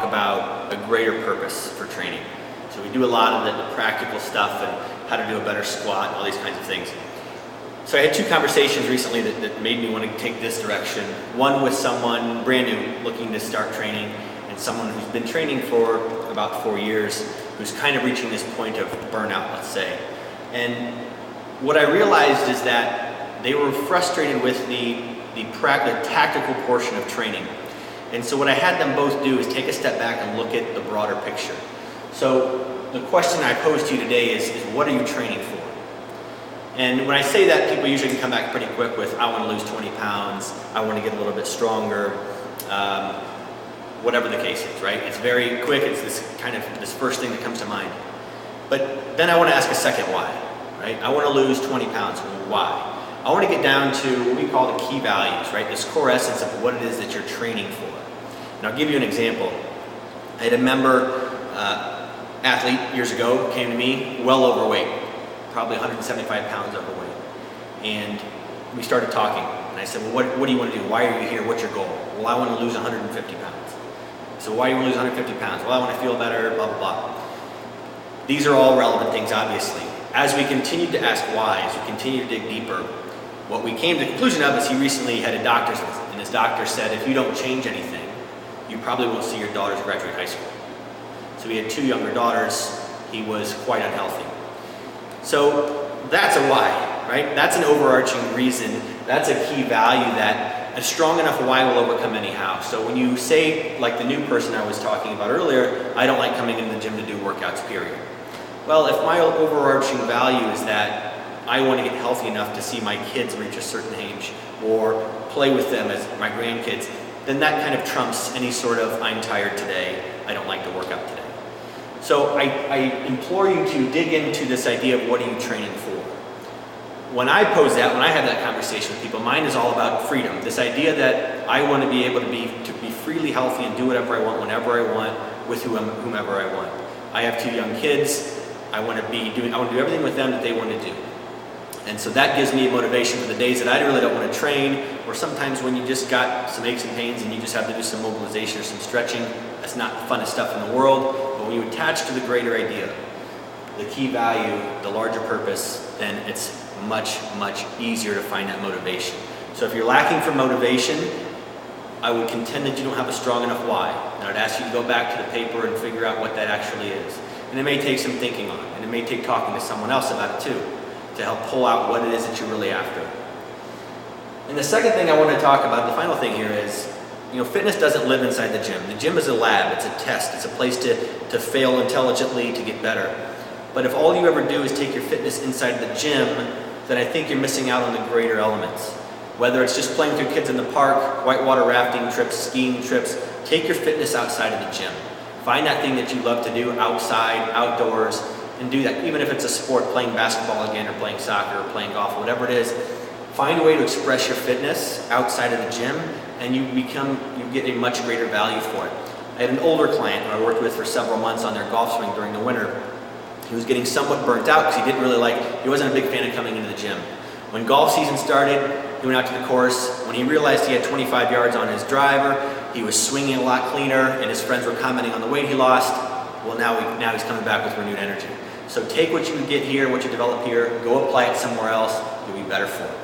talk about a greater purpose for training. So we do a lot of the practical stuff and how to do a better squat and all these kinds of things. So I had two conversations recently that made me want to take this direction. One with someone brand new looking to start training, and someone who's been training for about 4 years, who's kind of reaching this point of burnout, let's say. And what I realized is that they were frustrated with the tactical portion of training. And so what I had them both do is take a step back and look at the broader picture. So the question I pose to you today is what are you training for? And when I say that, people usually can come back pretty quick with, I want to lose 20 pounds, I want to get a little bit stronger, whatever the case is, right? It's very quick, it's this first thing that comes to mind. But then I want to ask a second why, right? I want to lose 20 pounds, why? I want to get down to what we call the key values, right? This core essence of what it is that you're training for. And I'll give you an example. I had a member, athlete years ago, came to me, well overweight, probably 175 pounds overweight. And we started talking, and I said, well, what do you want to do? Why are you here? What's your goal? Well, I want to lose 150 pounds. So why do you want to lose 150 pounds? Well, I want to feel better, blah, blah, blah. These are all relevant things, obviously. As we continued to ask why, as we continued to dig deeper, what we came to the conclusion of is he recently had a doctor's visit, and his doctor said, if you don't change anything, you probably won't see your daughters graduate high school. So he had 2 younger daughters. He was quite unhealthy. So that's a why, right? That's an overarching reason. That's a key value that a strong enough why will overcome anyhow. So when you say, like the new person I was talking about earlier, I don't like coming into the gym to do workouts, period. Well, if my overarching value is that I want to get healthy enough to see my kids reach a certain age or play with them as my grandkids, then that kind of trumps any sort of I'm tired today, I don't like to work out today. So I implore you to dig into this idea of what are you training for. When I pose that, when I have that conversation with people, mine is all about freedom. This idea that I want to be able to be freely healthy and do whatever I want, whenever I want, with whomever I want. I have 2 young kids. I want to do everything with them that they want to do. And so that gives me motivation for the days that I really don't want to train, or sometimes when you just got some aches and pains and you just have to do some mobilization or some stretching. That's not the funnest stuff in the world, but when you attach to the greater idea, the key value, the larger purpose, then it's much, much easier to find that motivation. So if you're lacking for motivation, I would contend that you don't have a strong enough why. And I'd ask you to go back to the paper and figure out what that actually is. And it may take some thinking on it, and it may take talking to someone else about it too, to help pull out what it is that you're really after. And the second thing I want to talk about, the final thing here is, fitness doesn't live inside the gym. The gym is a lab, it's a test, it's a place to fail intelligently, to get better. But if all you ever do is take your fitness inside the gym, then I think you're missing out on the greater elements. Whether it's just playing with your kids in the park, whitewater rafting trips, skiing trips, take your fitness outside of the gym. Find that thing that you love to do outside, outdoors, and do that. Even if it's a sport, playing basketball again, or playing soccer, or playing golf, whatever it is, find a way to express your fitness outside of the gym, and you get a much greater value for it. I had an older client who I worked with for several months on their golf swing during the winter. He was getting somewhat burnt out because he wasn't a big fan of coming into the gym. When golf season started, he went out to the course. When he realized he had 25 yards on his driver, he was swinging a lot cleaner, and his friends were commenting on the weight he lost. Well, now he's coming back with renewed energy. So take what you get here, what you develop here, go apply it somewhere else, you'll be better for it.